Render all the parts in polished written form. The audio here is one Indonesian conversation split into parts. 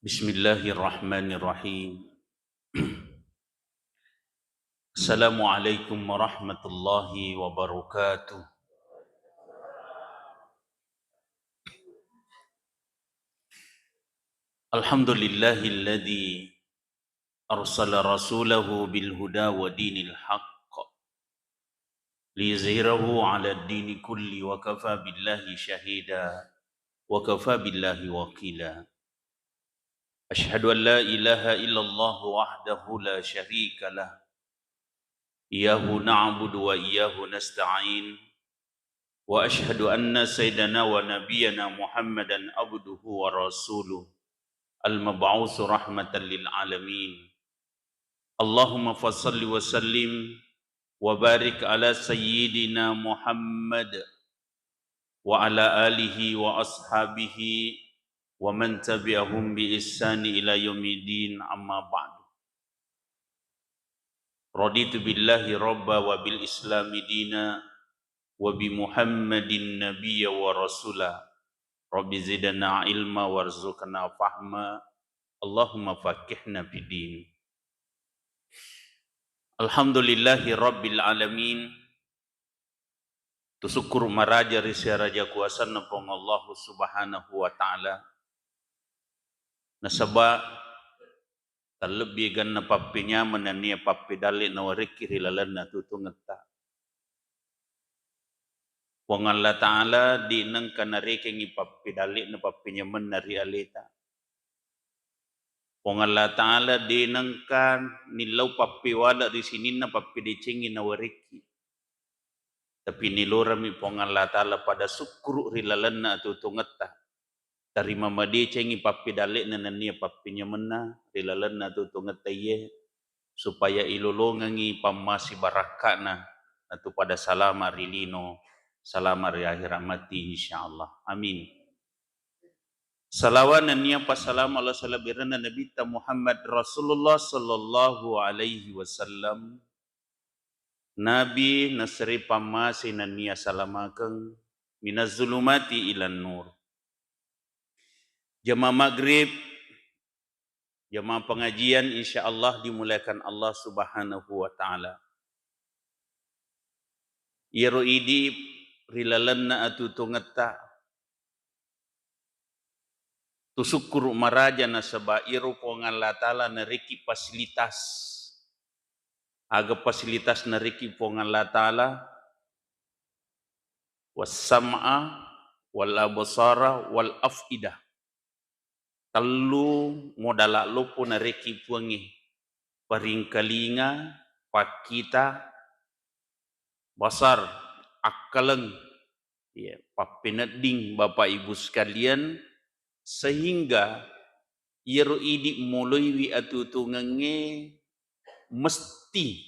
Bismillahirrahmanirrahim. Assalamualaikum warahmatullahi wabarakatuh. Alhamdulillahilladzi arsala rasulahu bil huda wa dinil haqq liyuzhirahu 'ala ad-dini kulli wa kafa billahi shahida wa kafa billahi wakila. Ashhadu an la ilaha illallah wahdahu la syarika lah. Iyyahu na'budu wa iyyahu nasta'in. Wa ashhadu anna sayyidana wa nabiyyana Muhammadan abduhu wa rasuluh al-mab'uts rahmatan lil alamin. Allahumma fassalli wa sallim wa barik ala sayyidina Muhammad wa ala alihi wa ashabihi wa man tabi'ahum bi ihsani ila yaumiddin, amma ba'du. Raditu billahi rabba wa bil islami dina wa bi Muhammadin nabiyya wa rasula. Rabbi zidna ilma warzuqna fahma. Allahumma faqihna fiddin. Alhamdulillahi rabbil alamin. Tusyukur maraja risia raja kuasa napong Allah subhanahu wa ta'ala. Nasaba terlebih gan napapinya menania papi dalik na warikiri lalan na tutungata. Wang Allah Ta'ala di nang kanariking ipapidalik na papinya menari alita. Wang Allah Ta'ala di nang kan nilaw papiwala di sini na papidicingin na wariki. Tapi nilorami pong Allah Ta'ala pada sukru rilalan na tutungata. Dari mamadicing ipapidalik na nania papinya mena rilalan na tutungata ye. Supaya ilulungangi pamasi baraka na atu pada salama rilino. Salamar ya akhirat mati insyaallah. Amin. Salawat dan niya pasalam Allah salabirana Nabi ta Muhammad Rasulullah sallallahu alaihi wasallam. Nabi nasri pamasi nan niya salamakeng minaz zulumati ilan nur. Jamaah maghrib, jamaah pengajian insyaallah dimulakan Allah Subhanahu wa taala. Yero idi rilalanna atutungata tusyukur maraja na sabairu po ng Allah Ta'ala na riki fasilitas aga fasilitas na riki po ng Allah Ta'ala was-sam'a wal absara wal af'idah telu modala lupo na riki puangi paringkalinga pakita basar akaleng ya papinading Bapak Ibu sekalian sehingga yero idi mulai atutungange mesti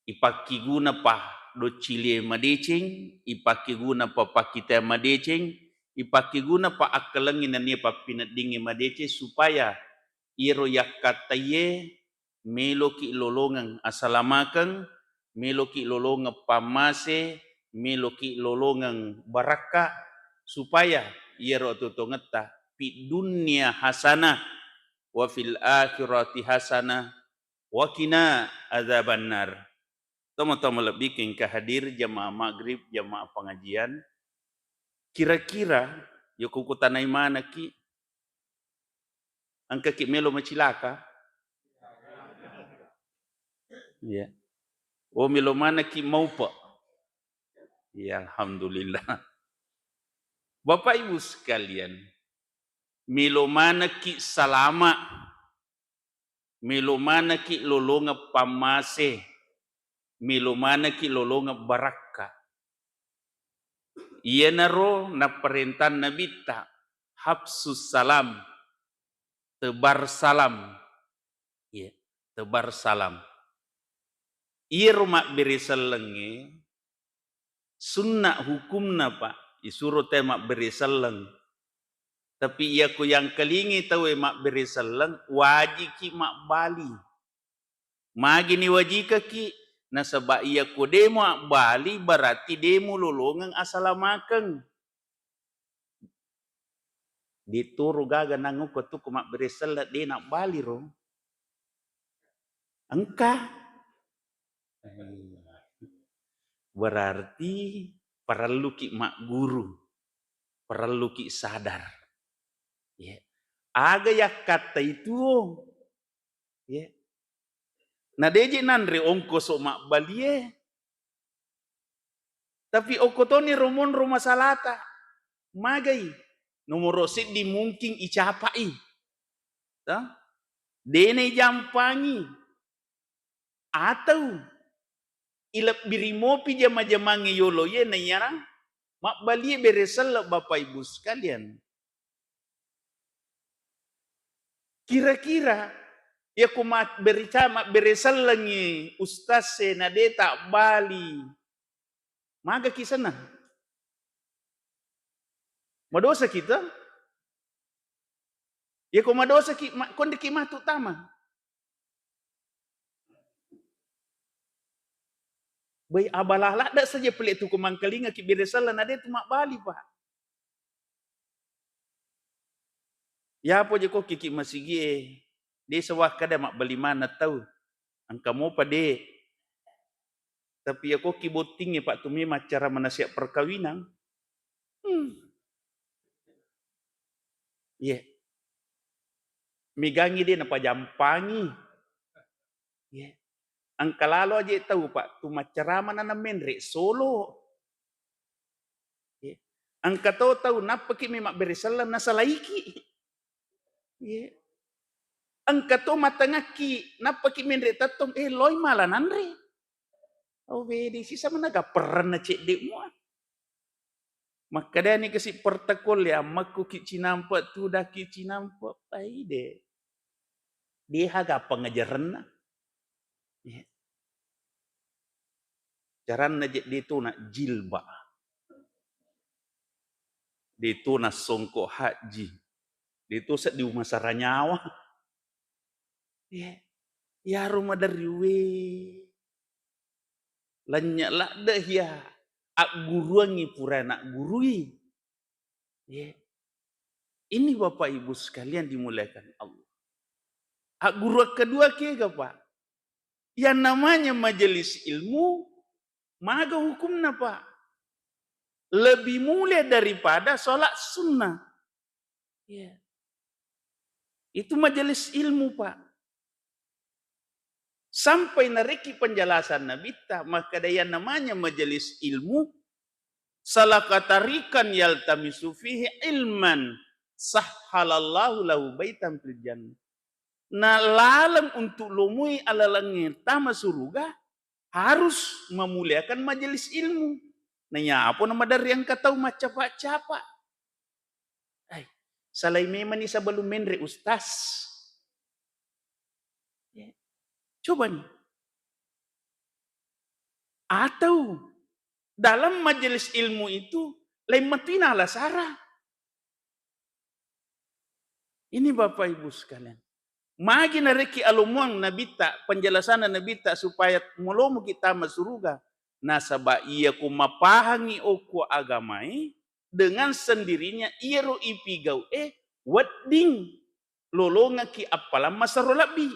ipakiguna pa do chile madecing ipakiguna pa pakita madecing ipakiguna pa akalengin ni papinading madece supaya yero yakataye meloki lolongang asalamakan meloki lolongang pamase meloki lolongang baraka supaya yero tutungeta fi dunya hasanah wa fil akhirati hasanah wa qina adzabannar. Tama-tama lebih ke hadir jamaah maghrib, jamaah pengajian. Kira-kira yo kukutanay mana ki angka ki melo macilaka. Ya. O melo mana ki mau pa. Ya alhamdulillah. Bapak Ibu sekalian, melo mana ki salama, melo mana ki lolonga pamase, melo mana ki lolonga baraka. Iya naro na perintah Nabi ta habsus salam, tebar salam, ya tebar salam. Iya rumah beri selenge, sunnah hukumna pak, isuruh temak beri seleng. Tapi ia ku yang kelingi tahu mak beri seleng, wajib ki mak bali. Magi ni wajika ki, nasaba ia ku demo bali berarti demo lolongang asalamakeng. Dituru gaga nangu ko tu kumak beresel dia nak bali ro. Engkah berarti perlu ki mak guru, perlu ki sadar. Ya. Aga ya kata itu. Ya. Nah deje nandre ongko so mak balie. Tapi okotoni romon rumah salata. Magai. Nomor rosit di mungkin icapai. Dene jampangi. Atau ilap birimopi jama-jamangi yolo ye na yarang. Mak balie beresal Bapak Ibu sekalian. Kira-kira ya ku mak beresal langi ustaz na de tak bali. Maga kisana. Madosa kita. Ya ku madosa ki konde ki matu tama. Bayi abalah dak saja pelik tu kumang kelinga ki beresal na de tu mak bali pak. Ya apa je kok kiki masigi dia sewah kada mak bali mana tahu. Angka mo pade. Tapi aku kibotingnya Pak Tumi cara menasihat perkawinan. Ya. Migangi dia napa jampangi. Ya. Angka lalu aja tahu Pak, tu cara mana menrek Solo. Ya. Angka tahu napa ki mak beresalam na salaiki. Ya. Angka to matangaki napa ki menrek tatong loy malah nanre. Oh bedi sisa mana ga pernah cek dek mua. Maka dia ni kasi pertakol ya maku ki nampak tu dah ki nampak pai de. Dia haga pengajaran. Ya. Jaran na dia tu nak jilba. Dia tu nak songkok haji. Dia tu set di rumah saranyawa. Ya. Ya rumah dari we. Lanyak lah dah ya. Ak guruangi pura nak gurui. Ya. Ini Bapak Ibu sekalian dimuliakan Allah. Ak guru kedua ke Pak? Yang namanya majelis ilmu, maga hukumnya Pak. Lebih mulia daripada sholat sunnah. Ya. Itu majelis ilmu Pak. Sampai nariki penjelasan Nabi ta, maka ada yang namanya majelis ilmu salah katarikan yaltamisu fihi ilman sahhalallahu lahu baitan fil jannah. Nah lalang untuk lumui ala langit tama surga harus memuliakan majelis ilmu. Nanya apa nama dari yang kata macapa-capa. Salai memang ni sebelum menre ustaz. Coba nih. Atau dalam majelis ilmu itu lain matina ala sarah. Ini Bapak Ibu sekalian. Magi nareki alumuang nabita penjelasan nabita supaya mulomu kita masuruga. Nasaba ia ku mapahangi oku agamai dengan sendirinya ia ro ipigau wedding lolonga ki apalam masarolabi.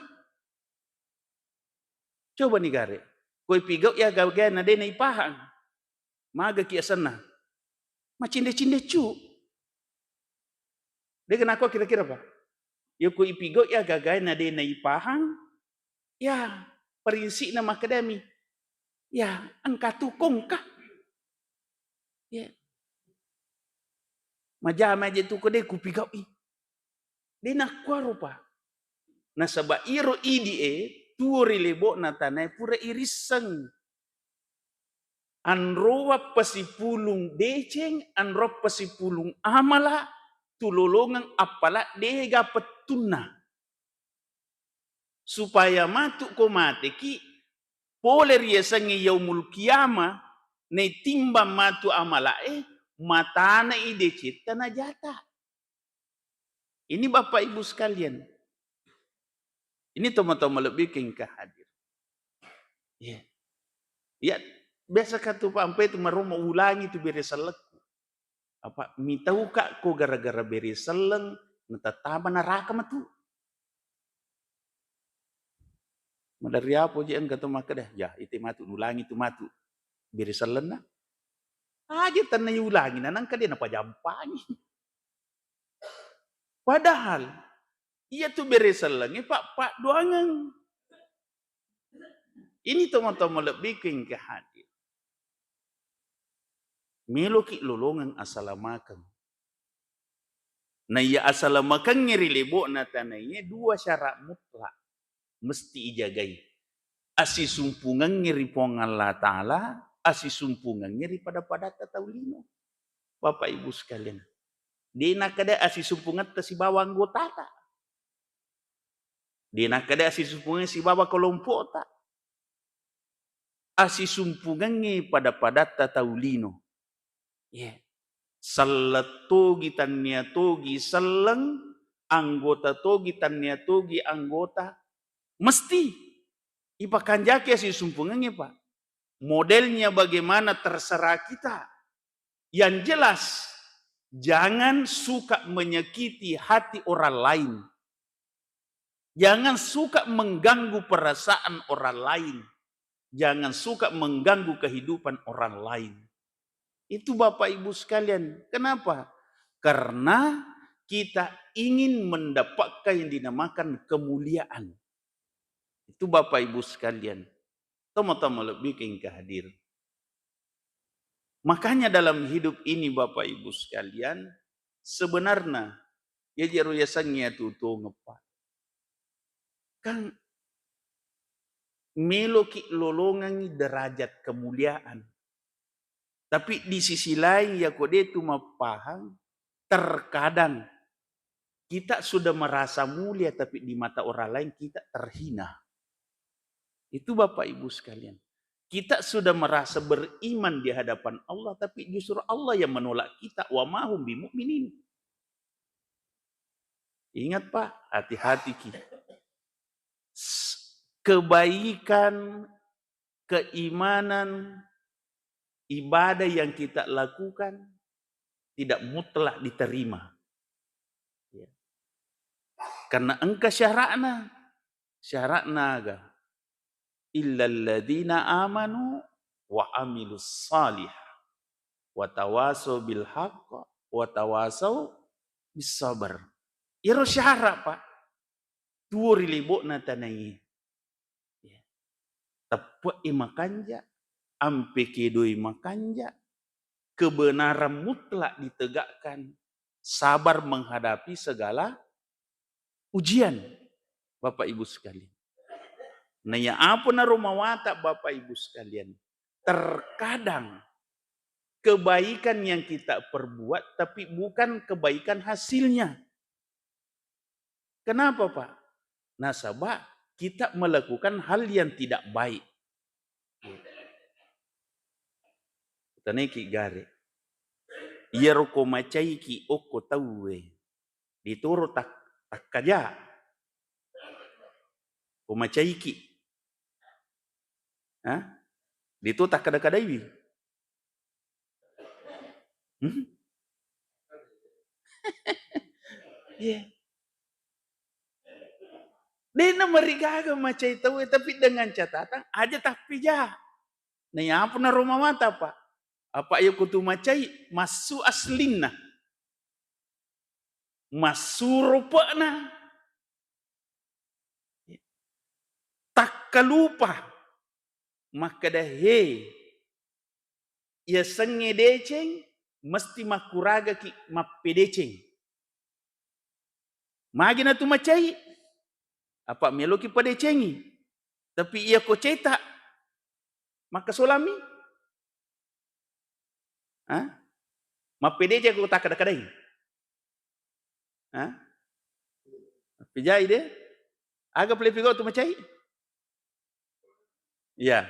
Coba nih gare. Koi pigau ya gawga na de na ipahang. Maga ki asana. Macinde-cinde cu. Dia kenapa kira-kira Pak? Ya koi pigau ya gawga na de na ipahang. Ya prinsip na akademi. Ya angkatu kongkah. Ya. Maja tu ko de ku pigau i. De nak kuaro Pak. Nasaba iro idi tuori lebo na tanay pura irisang. Anrowa pasipulung deceng, anrowa pasipulung amala, tulolongang apala dega petuna. Supaya matu ko mate ki, poler yasangi yaumul kiyama, na timba matu amala matana ide cita na jata. Ini Bapak Ibu sekalian. Ini teman-teman lebih kengkah hadir. Ya. Ya, biasa kata Pak Ampe itu merumah ulangi itu biar seleku. Apa mi tahu kak ko gara-gara beri seleng natatama neraka matu. Madari apa jian kata maka dah. Ya itu matu nulangi itu matu. Beri seleng na. Aja tanah ulangi nanang ka dia napa jampangi. Padahal iya tuh beri seleng pak doangan. Ini tomo-tomo lebih ke hati. Meloki lolongan asalamakan. Nah ya asalamakan ngeri lebo na tanahnya dua syarat mutlak. Mesti ijagai. Asisumpungan ngeri pong Allah Ta'ala. Asisumpungan ngeri pada tataulino. Bapak Ibu sekalian. Di nakada asisumpungan si bawa anggota tak. Di nakada asisumpungan si bawa kelompok tak. Asisumpungannya pada tataulino. Ya. Yeah. Salatogi tania togi seleng, anggota togi tania togi anggota. Mesti ipakanjaki asisumpungannya Pak. Modelnya bagaimana terserah kita. Yang jelas, jangan suka menyakiti hati orang lain. Jangan suka mengganggu perasaan orang lain. Jangan suka mengganggu kehidupan orang lain. Itu Bapak Ibu sekalian. Kenapa? Karena kita ingin mendapatkan yang dinamakan kemuliaan. Itu Bapak Ibu sekalian. Tama-tama lebih ke hadir. Makanya dalam hidup ini Bapak Ibu sekalian, sebenarnya ya jaru ya sangnya tutu ngepat. Kan meloki lolongan derajat kemuliaan. Tapi di sisi lain ya kode itu paham, terkadang kita sudah merasa mulia tapi di mata orang lain kita terhina. Itu Bapak Ibu sekalian. Kita sudah merasa beriman di hadapan Allah tapi justru Allah yang menolak kita. Wa mahum bimu'minin. Ingat Pak, hati-hati kita. Kebaikan, keimanan, ibadah yang kita lakukan tidak mutlak diterima. Ya. Karena engkau syaratna agak. Illalladzina amanu wa amilus salih wa tawasau bil haqq wa tawasau bis sabar. Iro syarat Pak. Tuori libok na tanai. Tepat makanja, ampe kedoi makanja, kebenaran mutlak ditegakkan, sabar menghadapi segala ujian, Bapak Ibu sekalian. Nah ya apa na rumah watak Bapak Ibu sekalian. Terkadang kebaikan yang kita perbuat tapi bukan kebaikan hasilnya. Kenapa Pak? Nasabah kita melakukan hal yang tidak baik. Taneki gare. Ia roko macai ki oko tawe. Dituru tak kaja. Ko macai ki. Hah? Ditu tak kada-kadai. Yeah. Dia merigaga macai tawe tapi dengan catatan aja tapi ja. Nah ya apa na rumah mata Pak? Apa ayo kutu macai masu aslina. Masu rupana. Tak kalupa. Maka dah ya senge deceng mesti makuraga ki mapedeceng. Magina tu macai. Apa meloki padecengi. Tapi ia ko cetak. Maka solami. Hah? Mapedece ko tak kadang-kadang. Hah? Pijai dia. Aga pelepigo tu macai. Ya.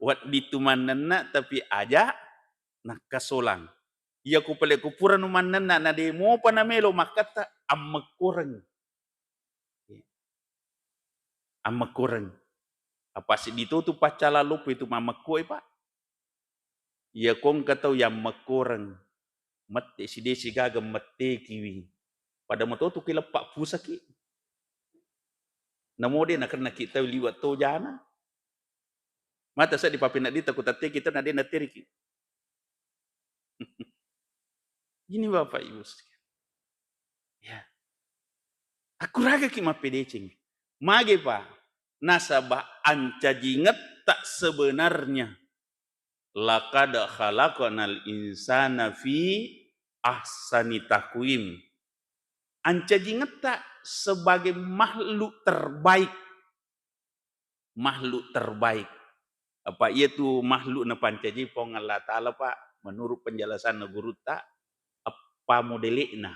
Wat ditumanana tapi aja nak kasolang. Ia ko pele kupuran umanana na demo pa na melo makata amakurang. Amakurang. Apa si ditutup pacala lupa itu mamakoi Pak. Ia kong katau yang makurang. Mate si desi gaga mate kiwi. Pada moto tu kila pak pusaki. Namo dia nak kena kita liwat to jana. Mata sa di papina dita kutate kita na dia na teriki. Ini Bapak Ibu sekalian. Ya. Aku raga ki mapedecing. Mage pa. Nasabah anca jinget tak sebenarnya. Laqad khalaqanal insana fi ahsani taqwim. Anca jinget tak sebagai makhluk terbaik. Makhluk terbaik. Apa ia tu makhluk na pancaji pong Allah Ta'ala Pak. Menurut penjelasan na guru tak. Apa modelikna.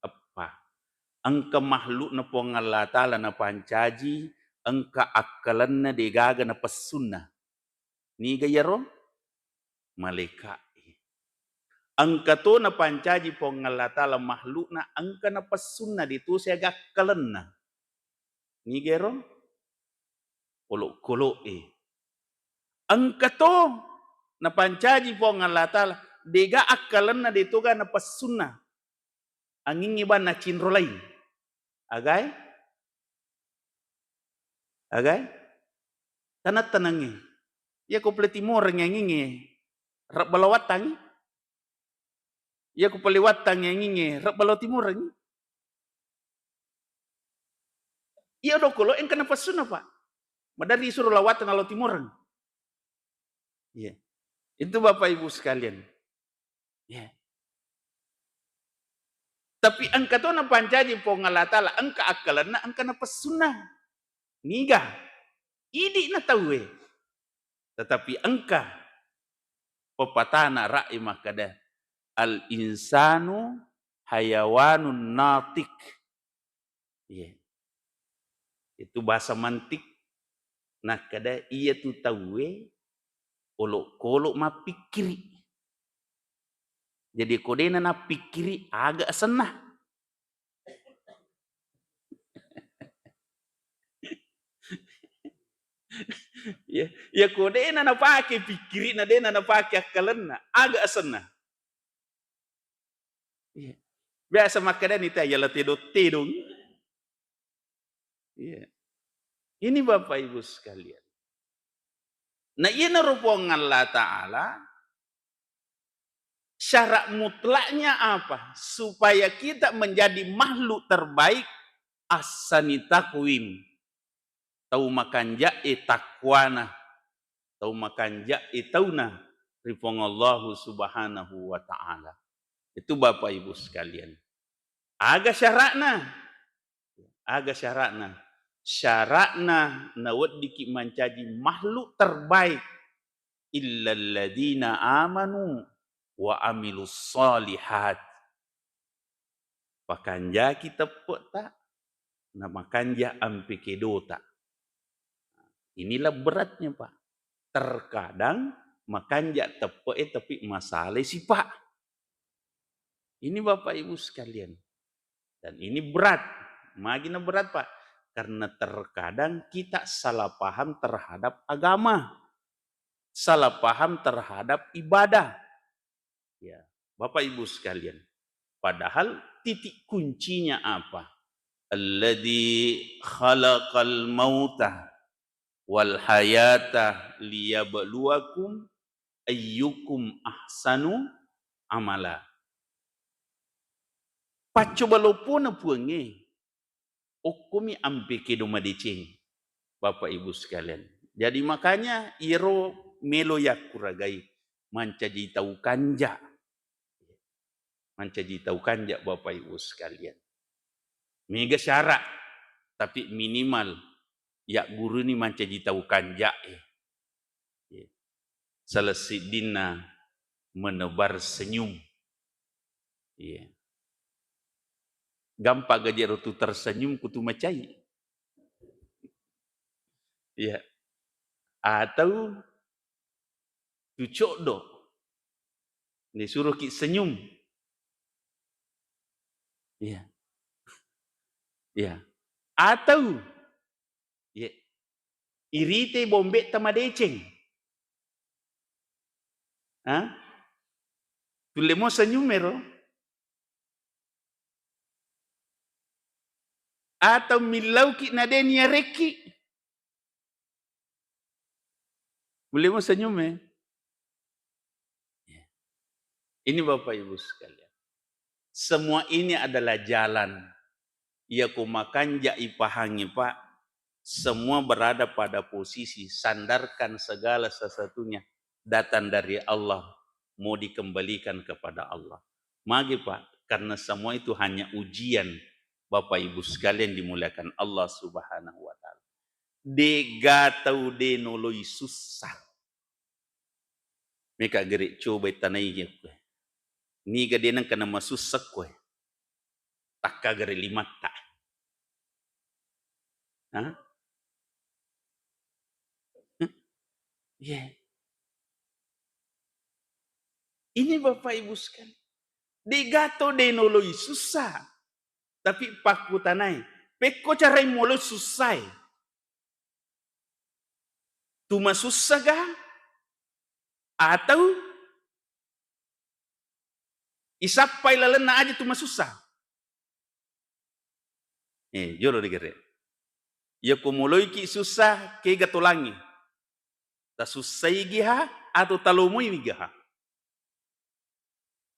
Apa. Angka makhluk na pong Allah Ta'ala na pancaji. Angka akalan na degaga na pesunna. Ni gaya ro? Malaikat. Angka to na pancaji pong Allah Ta'ala makhluk na angka na pesunna ditu saya gakalan na. Ni gaya ro? Kolok-kolok Angka to na pancaji pong Allah Ta'ala dega akalan na ditu ga na pesunna. Angin iba na cinrolay. Agay? Agay? Tanat tanangi. Ya kompleti mo rengengingi. Rap balawatang. Ya ko paliwatang ngengingi. Rap balaw timur. Ya do kolo en kana pasuna Pak. Madari suruh lawatan alo timur. Ya. Itu Bapak Ibu sekalian. Ya. Tapi angka to na pancaji po ngalatala angka akalan na angka na pasuna. Niga. Idi na tawe. Tetapi angka pepatana ra'i makada al insanu hayawanun natik. Yeah. Itu bahasa mantik. Nah kada iya tu tawe kolok-kolok ma pikiri. Jadi kodena na pikiri agak senah. Ya kodena na pakai pikiri na dena na pakai akalan na agak senah. Yeah. Biasa makanan itu ya letedot-tedong. Yeah. Ini Bapak Ibu sekalian. Nah ini rupong Allah Ta'ala. Syarat mutlaknya apa? Supaya kita menjadi makhluk terbaik. Ahsani taqwim. Tahu makan ja'i takwana. Tahu makan ja'i tauna. Rupong Allah Subhanahu wa Ta'ala. Itu Bapak Ibu sekalian. Aga syaratna. Aga syaratna. Syaratna nawad diki menjadi makhluk terbaik. Illalladzina amanu wa amilus solihat. Pakanja kita tak. Nama kanja ampi kedota. Inilah beratnya Pak. Terkadang makanja tepuk tapi masalah si Pak. Ini Bapak Ibu sekalian. Dan ini berat. Magina berat Pak. Karena terkadang kita salah paham terhadap agama. Salah paham terhadap ibadah. Ya, Bapak Ibu sekalian. Padahal titik kuncinya apa? Alladzi khalaqal mauta wal hayata liyabluwakum ayyukum ahsanu amala. Pacoba lopona puange. Okumi ampe kedo madicing. Bapak Ibu sekalian. Jadi makanya iro melo yakuragai mancaji tahu kanja. Mancaji tahu kanja Bapak Ibu sekalian. Mega syarat tapi minimal ya guru ni mancaji tahu kanja Salasidina menebar senyum. Gampang gajar tu tersenyum kutu macai. Ya. Atau tu cokdo. Disuruh ki senyum. Ya. Ya. Atau ya. Irite bombe tamadeceng. Tule mo senyumero. Atau milauki na deni reki. Boleh mo senyum ya? Ini Bapak Ibu sekalian. Semua ini adalah jalan. Ya kumakan ja ipahangi Pak. Semua berada pada posisi sandarkan segala sesuatunya datang dari Allah, mau dikembalikan kepada Allah. Mari Pak, karena semua itu hanya ujian Bapak Ibu sekalian dimuliakan Allah Subhanahu wa taala. De gatau de noloi susah. Meka gerik coba tanai je kue. Ni ga denang kana masusah kue. Takka gere limata. Hah? Yeah. Ini Bapak Ibu sekalian. De gato de noloi susah. Tapi paku tanai. Peko carai molo susah. Tuma susah ga? Atau isapai lalena aja tuma susah. Jolo de gere. Ya kumuloi ki susah ke gatolangi. Ta susah giha atau talomoi giha.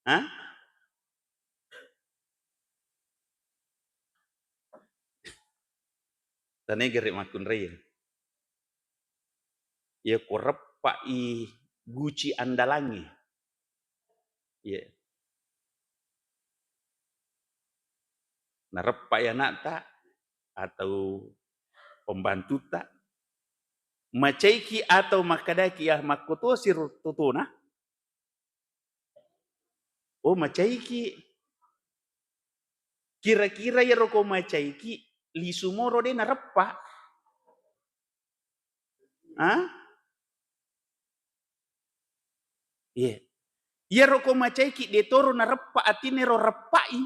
Hah? Tane gere makun raya. Ya korep pak i guci andalangi. Ya. Narep pak ya nak atau pembantu tak. Macaiki atau makadaki ya makoto sir tutuna. Oh macaiki. Kira-kira ya roko macaiki lisumoro de narep pak. Hah? Iya. Ya roko macaiki de toro narep pak atine ro repai.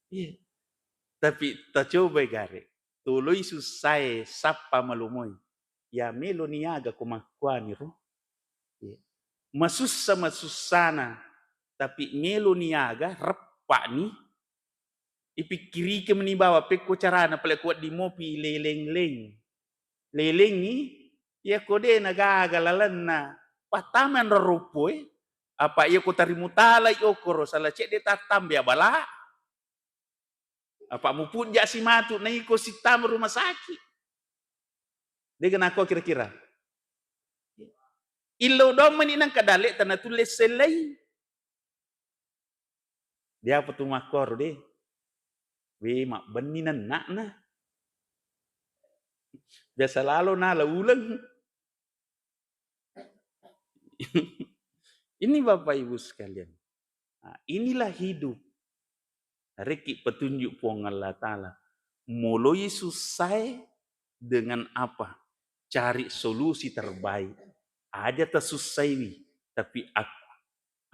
Iya. Tapi ta coba gare. Tuloi susai sapa malumoi. Ya melo niaga kumakwani ro. Iya. Masusana. Tapi melo niaga repak ni. Ipikiri ke menibawa peko carana pala kuat di mopi leleng-leng. Leleng ni ya kode na gagalalan na pataman rupo apa ya ko tarimutala okoro salah cek de tatam ya bala. Apa mu pun si matu na iko sitam rumah sakit. Dengan aku kira-kira. Ilo domen inang kadale tanah tulis selai. Dia apa tu makor deh. We mak beninan nak na. Biasa lalu na ulang. Ini Bapak Ibu sekalian. Nah, inilah hidup. Reki petunjuk puang Allah Ta'ala. Mulai susah dengan apa? Cari solusi terbaik. Aja tersusah ini. Tapi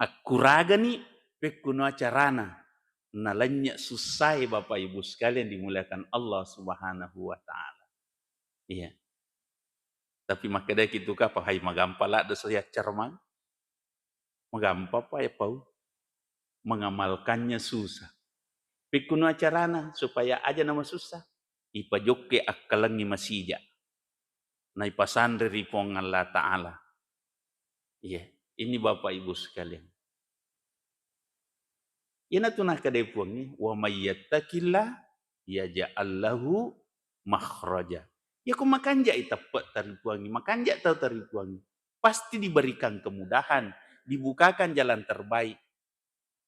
aku raga nih. Pekuno acarana. Nalanya susah Bapak Ibu sekalian dimuliakan Allah Subhanahu wa Ta'ala. Iya. Tapi makanya gitu kah hai magampala ada saya cerman. Magampa pa ya pau. Mengamalkannya susah. Pikuno acarana supaya aja nama susah. Ipajoke akalangi masija. Na ipasandre ripong Allah Ta'ala. Iya. Ini Bapak Ibu sekalian. Ina tunah kadepuang ni. Wa mayyattaqillah yaj'al lahu makhraja. Ya kau makan jak itapak taripuangi. Makan jak tahu taripuangi. Pasti diberikan kemudahan. Dibukakan jalan terbaik.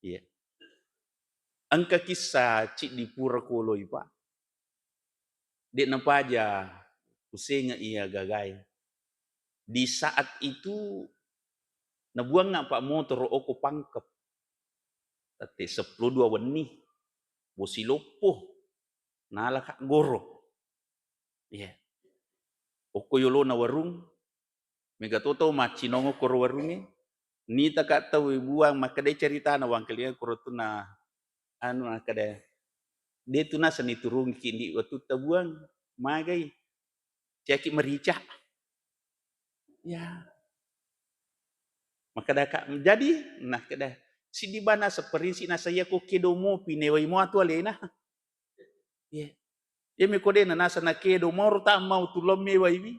Ya. Angka kisah cik di pura koloi pak. Dek nampaja. Usenya ia gagai. Di saat itu. Nabuang nga pak motor oko pangkep. Tati 10-2 wenih. Bosi lopoh. Nalakak goro. Ya. Oko yolo na warung. Mega toto macinongo koro warungnya. Ni tak tahu buang maka dia cerita na wang kalian koro tu na anu kada dia tu na seni turung kini waktu tabuang magai caki merica Ya. Maka dah jadi nah kada si di bana seperinsi na saya ko kedo mo pinewai mo atu alena. Ya. Ya me kode na nasa na kedo mo ta mau tulom me wai.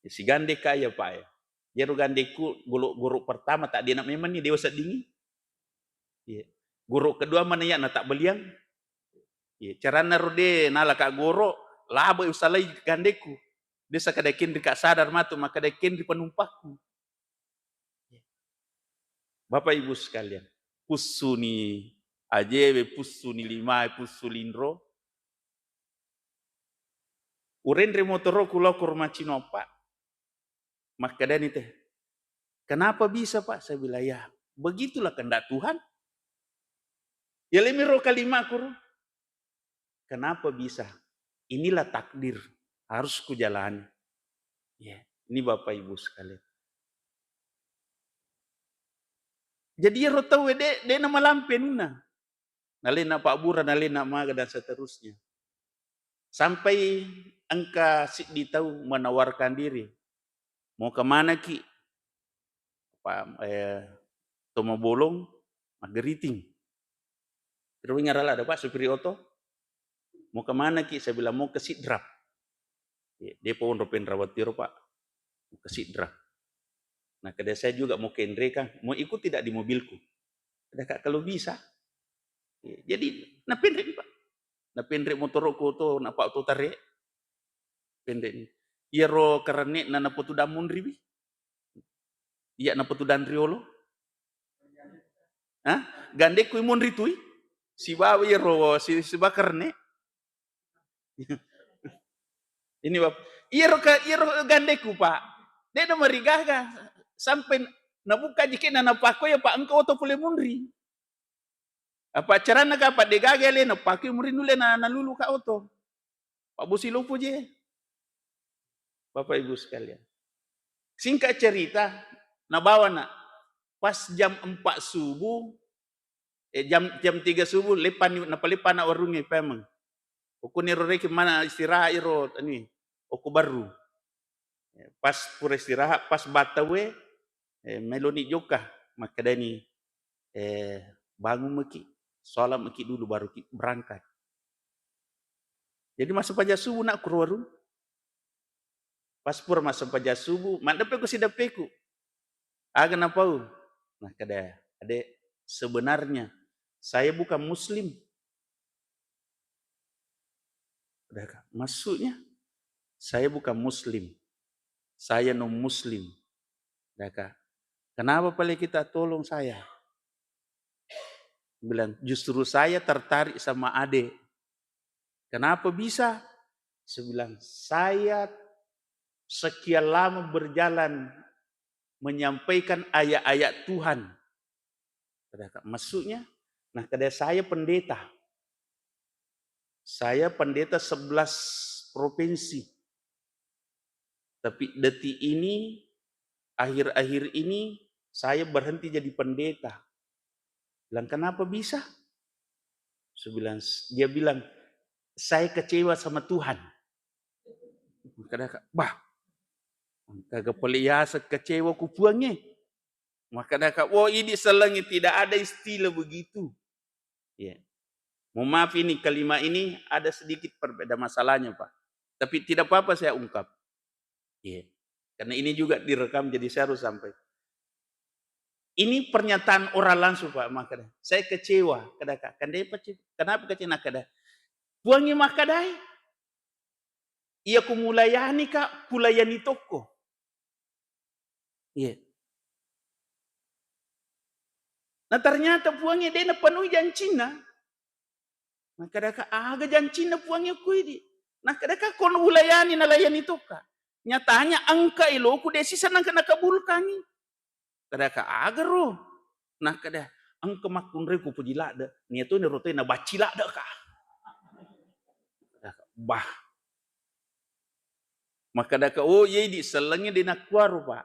Si gande kaya pak ya. Jero gandeku guru pertama tak dia nak memang ni dewasa dingin. Ya. Guru kedua mana ya na tak beliang. Ya. Carana rode nala kak guru labo usalai gandeku. Desa kadakin di kak sadar matu maka kadakin di penumpakku. Bapak Ibu sekalian, pusuni ajebe, pusuni lima, pusulindro. Urendre motoro kulo kurma cinopa. Maka dan itu, kenapa bisa Pak? Saya bilang ya, begitulah kehendak Tuhan. Ya lemiro kalima kuru. Kenapa bisa? Inilah takdir, harus kujalani. Ya, ini Bapak Ibu sekalian. Jadi ya rotau de nama lampenuna. Nalena Pak Bura, nalena Maga dan seterusnya. Sampai angka Siddi tahu menawarkan diri. Mau kemana Ki? Pak Tomo Bolong, Mageriting. Terus ngarala ada Pak supir oto. Mau kemana Ki? Saya bilang mau ke Sidrap. Dia pun ropen rawatiro Pak. Mau ke Sidrap. Nah kedai saya juga mau ke Endre kan. Mau ikut tidak di mobilku? Ada Kak kalau bisa. Jadi napendek Pak. Napendek motorku to napak to tarik. Pendek ni. Iya ro karene na naputu damun ribi. Iya naputu dan riolo. Hah? Gande ku imun ritui. Si bawa iya ro si bakarne. Ini Bapak. Iya ro gandeku Pak. Dia na marigaga sampai nabuka jike na napako ya Pak engkau to pule munri. Apa carana ka Pak degaga le na paki munri nule na lulu ka oto. Pak Busilo je. Bapak Ibu sekalian. Singkat cerita, nabawa na pas jam 4 subuh jam 3 subuh lepan napalipan na warungi pemang. Oku ni roreki mana istirahat iro ani oku baru. Pas pura istirahat pas batawe meloni joka maka dani bangun meki sholat meki dulu baru berangkat. Jadi masa paja subuh nak kurwarun. Pas pura masa paja subuh mandapeku sidapeku. Aga napau. Nah kada ade sebenarnya saya bukan muslim. Maksudnya saya bukan muslim. Saya non muslim. Kenapa paling kita tolong saya? Bilang justru saya tertarik sama Ade. Kenapa bisa? Saya bilang saya sekian lama berjalan menyampaikan ayat-ayat Tuhan. Maksudnya, nah kada saya pendeta. Saya pendeta 11 provinsi. Tapi detik ini, akhir-akhir ini, saya berhenti jadi pendeta. Bilang kenapa bisa? Dia bilang, saya kecewa sama Tuhan. Maka bah, kagak peliasa kecewa kupuangnya. Maka oh ini selengi tidak ada istilah begitu. Ya. Mau maaf ini kalimat ini ada sedikit berbeda masalahnya Pak. Tapi tidak apa-apa saya ungkap. Ya. Karena ini juga direkam jadi saya harus sampai. Ini pernyataan orang langsung Pak. Maka saya kecewa. Kenapa kecewa? Puangi makadai. Ia kumulayani Kak, kulayani toko. Iya. Nah ternyata puangnya dia penuhi janjina. Nah kadang aga janjina puangnya kuidi. Nah kadang kon ulayani nalayani toka. Nyatanya angka iloku desi senang kena kabulkani. Kadang aga ro. Nah kadang angka makun reku pujilada. Nia tu ni rote na bacilada ka. Bah. Maka kadang oh iya di selengnya di nakwaru Pak.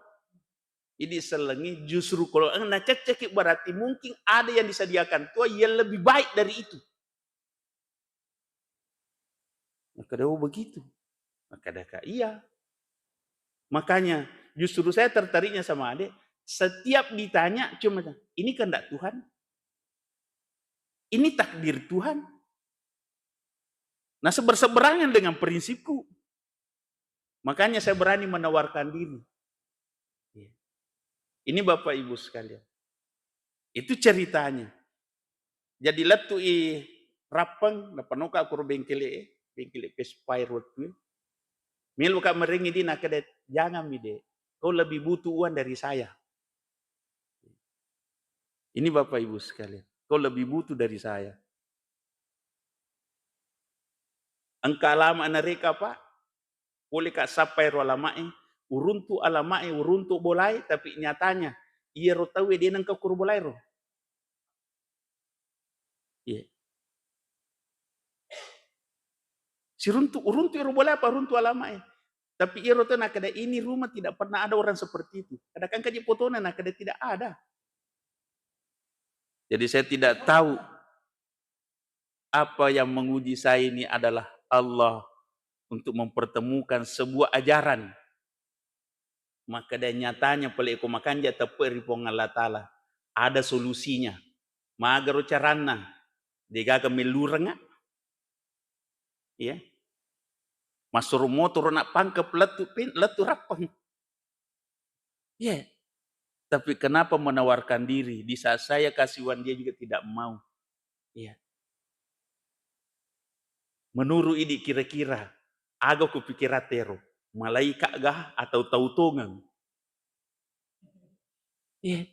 Ini selengi justru kalau nak cek berarti mungkin ada yang disediakan Tuhan yang lebih baik dari itu. Maka dah begitu. Maka dah iya. Makanya justru saya tertariknya sama adik, setiap ditanya cuma, ini kehendak Tuhan? Ini takdir Tuhan? Nah, berseberangan dengan prinsipku. Makanya saya berani menawarkan diri. Ini Bapak Ibu sekalian. Itu ceritanya. Jadi letu rapang na panuka kur bengkele pespai rotu. Milu ka merengi di nakadet jangan mide. Kau lebih butuh uang dari saya. Ini Bapak Ibu sekalian. Kau lebih butuh dari saya. Engkau lama nareka Pak. Boleh kak sapai ro alamai. Uruntu alamai, uruntu bolai. Tapi nyatanya. Iya ro tahu dia nangka kur bolai ro. Iya. Si uruntu ro bolai apa uruntu alamai. Tapi ia ro tahu nak ada ini rumah tidak pernah ada orang seperti itu. Kadang kaji fotonya nak ada tidak ada. Jadi saya tidak tahu apa yang menguji saya ini adalah Allah untuk mempertemukan sebuah ajaran. Maka dan nyatanya peleku makan jatuh peripong Allah Ta'ala. Ada solusinya. Magaro carana. Dia melurang. Ya. Masuk motor nak pangkep letu rapang. Ya. Tapi kenapa menawarkan diri? Di saat saya kasihan dia juga tidak mau. Ya. Menurut ini kira-kira agak kupikir tero, malaikat gah atau tautongan. Ya.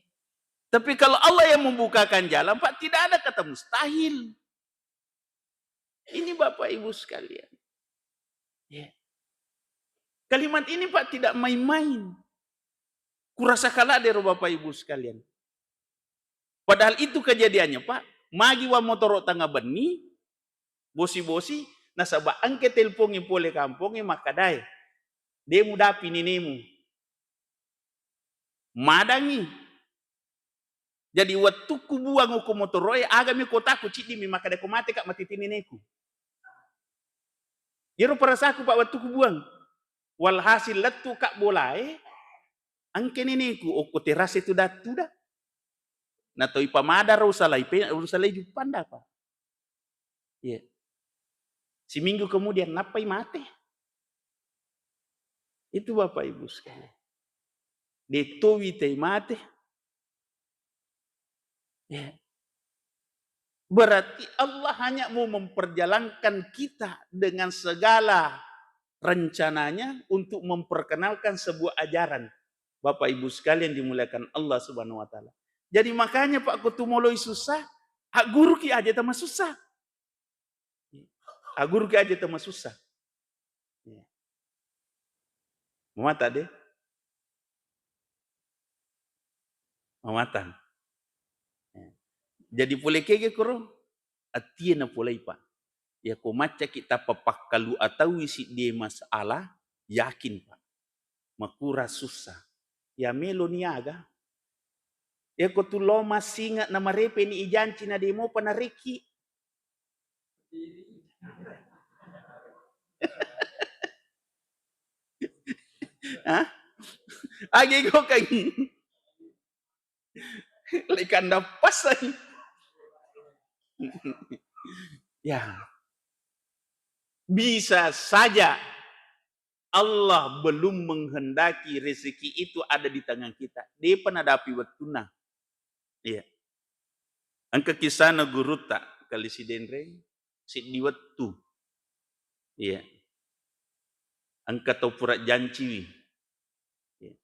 Tapi kalau Allah yang membukakan jalan, Pak, tidak ada kata mustahil. Ini Bapak Ibu sekalian. Ya. Kalimat ini Pak tidak main-main. Kurasa kalah dari Bapak Ibu sekalian. Padahal itu kejadiannya Pak. Magi wa motor tangga beni, bosi-bosi, nasabah angke telpongi pole kampongi makadai. Demu dapi ninemu. Madangi. Jadi waktu ku buang ku motoroy agami kotaku cidi mi makadai ko mati kak mati tinineku. Jero perasaku Pak waktu ku buang. Walhasil letu kak bolai angke nineku o teras itu datu dah. Na toi pamada rusalai jupanda Pak. Iya. Seminggu kemudian napai mati. Itu Bapak Ibu sekalian. Detowi tei mati. Ya. Berarti Allah hanya mau memperjalankan kita dengan segala rencananya untuk memperkenalkan sebuah ajaran. Bapak Ibu sekalian dimuliakan Allah Subhanahu wa taala. Jadi makanya Pak kutumoloi susah, hak guru ki aja tambah susah. Hak guru ki aja tambah susah. Mata deh. Mamatan. Jadi boleh kege kuro atina pulai Pak. Ya ko maca kita papakalu atau isi dia masalah yakin Pak. Makura susah. Ya melo niaga. Ya ko tu lo masinga na marepe ni ijanci na demo panariki. Hah? Agi ko kay lekan dapas ay. Ya. Bisa saja Allah belum menghendaki rezeki itu ada di tangan kita. Dia penadapi waktuna. Iya. Angka kisana guru tak kali si denre si diwattu. Iya. Angka tau purat janci. Iya.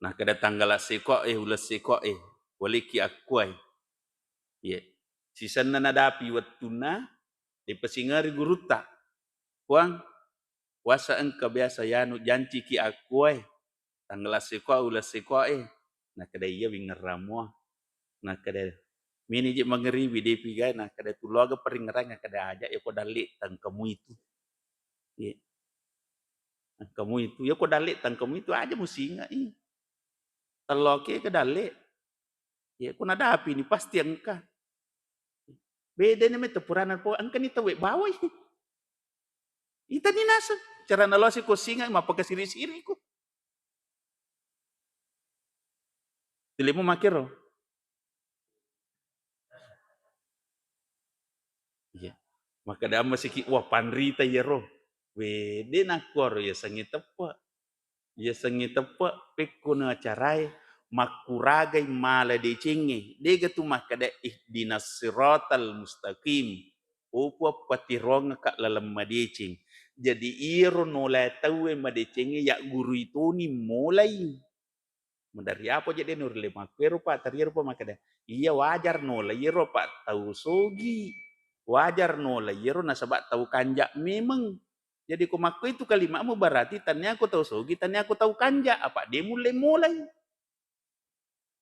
Nah kada tanggal seko ulas seko waliki akuai. Iya. Sisan na nadapi waktuna di pesingari guru tak. Kuang wasa engka biasa yanu janci ki akuai. Tanggal seko ulas seko nah kada iya wingeramua. Nah kada mini je mangeribi depi gai nah kada tuloga peringeranga kada aja ya ko dalik tang kamu itu. Ya. Nah, kamu itu ya ko dalik tang kamu itu aja musinga ih. Teloke ke dalik. Ya ko nadapi ni pasti angka. Beda ni mete puranan po angka ni tawe bawai. Ita ni nasa cara nalosi ko singa mapakasiri-siri ko. Tilemu makiro. Iya. Maka da masiki wah panrita yero. We de nakor ya sangi tepa. Ya sangi tepa pekuna acarai makuragai mala de cenge. Dega tu makada ihdinas siratal mustaqim. Opo patironga ka lalam madecing. Jadi iro nolai tahu madecenge ya guru itu ni mulai. Dari apa jadi nur le makwero pak tariero pa makada. Iya wajar nolai iro pak tahu sogi. Wajar nolai iro nasabat tahu kanjak memang. Jadi kumaku itu kalimatmu berarti tanya aku tahu sogi, tanya aku tahu kanjak. Apa dia mulai.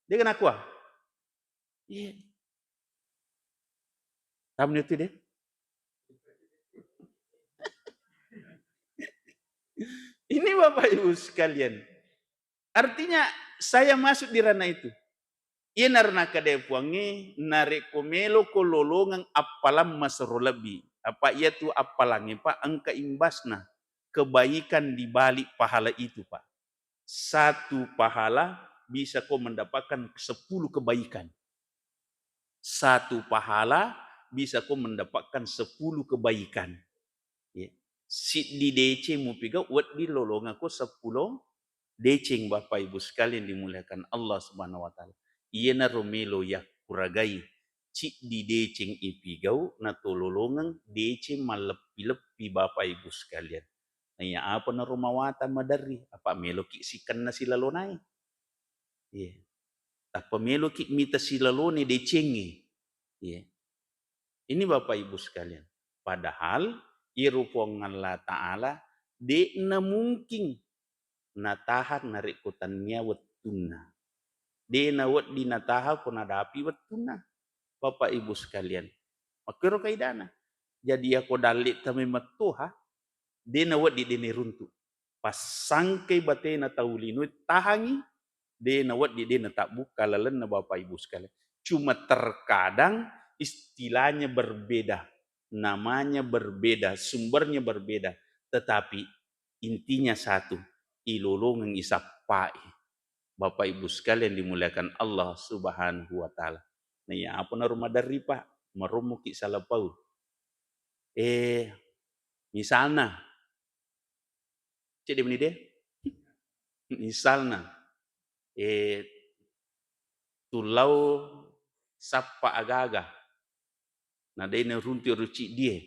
Dia kena kuah. Iya. Kamu itu deh. Ini Bapak Ibu sekalian. Artinya saya masuk di ranah itu. Ia narna kadepuangi narik komelo kololongan apalam masro lebih. Apa ia tu apalangi Pak angka imbasna kebaikan di balik pahala itu Pak. Satu pahala bisa kau mendapatkan 10 kebaikan. Satu pahala bisa kau mendapatkan 10 kebaikan. Ya. Si di DC mu piga wat di lolongan ko 10 deceng Bapak Ibu sekalian dimuliakan Allah Subhanahu wa taala. Iya na romelo ya kuragai cik di deceng ipigau na tololongan deceng malepi-lepi Bapak Ibu sekalian. Nanya apa na rumawatan madari apa meloki sikan na silalonai. Iya. Apa meloki mita silalone decengi. Iya. Ini Bapak Ibu sekalian. Padahal irupong Allah Ta'ala de na mungkin natahan narikutannya wetuna. De na wet di nataha ko nadapi wetuna. Bapak Ibu sekalian. Makiro kaidana. Jadi ako dalit kami matuha. De na wet di dene runtu. Pasangkay batay na taulinut tahangi. De na wet di dene tak buka lalen na Bapak Ibu sekalian. Cuma terkadang istilahnya berbeda. Namanya berbeda. Sumbernya berbeda. Tetapi intinya satu. Ilolongan isapai. Bapak Ibu sekalian dimuliakan Allah Subhanahu wa taala. Nah, ya apa na rumah dari Pak? Merumuki salapau. Misalnya cek dia. Misalnya tulau sapa agaga. Nah, dia runti ruci dia.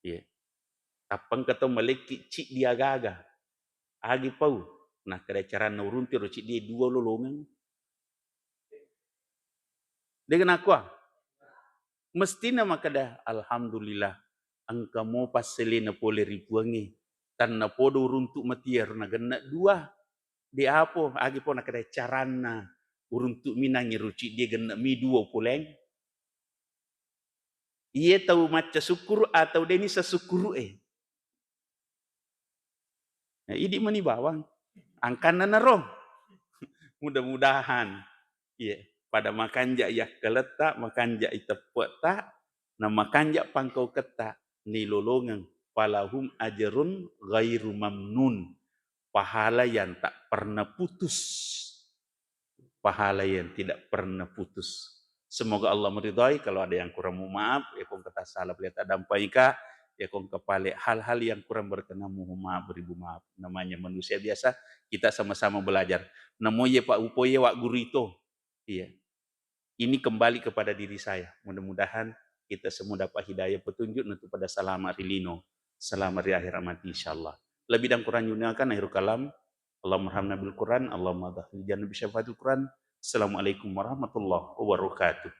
Ya. Kapang kata meleki cik dia agaga. Agi pau. Nah, kada cara nurunti ruci dia 2 lolongan. Dia kena kuah. Mestinya makada alhamdulillah angka mo paselina pole ribuangi tanna podo uruntuk matiar na gena 2 di apo agi po nakada carana uruntuk minangi ruci dia gena mi 2 puleng. Ia tahu maca syukur atau deni sesukuru Nah, idi mani bawang angkana naro. Mudah-mudahan iya pada makanja ya keletak makanja itepek tak na makanja pangkau ketak ni lolongan palahum ajrun ghairu mamnun pahala yang tak pernah putus pahala yang tidak pernah putus. Semoga Allah meridhai. Kalau ada yang kurang mohon maaf ya kong kata salah pelita dampaika ya kong kepale hal-hal yang kurang berkenan mohon maaf beribu maaf. Namanya manusia biasa kita sama-sama belajar. Namo ye Pak Upoye Wak Guru itu. Iya. Ini kembali kepada diri saya. Mudah-mudahan kita semua dapat hidayah petunjuk untuk pada selamat rilino. Selamat di akhir amat insyaallah. Lebih dan kurang yunyakan akhir kalam. Allahumma arhamna bil Quran, Allahumma dhahil janna bi syafatil Quran. Assalamualaikum warahmatullahi wabarakatuh.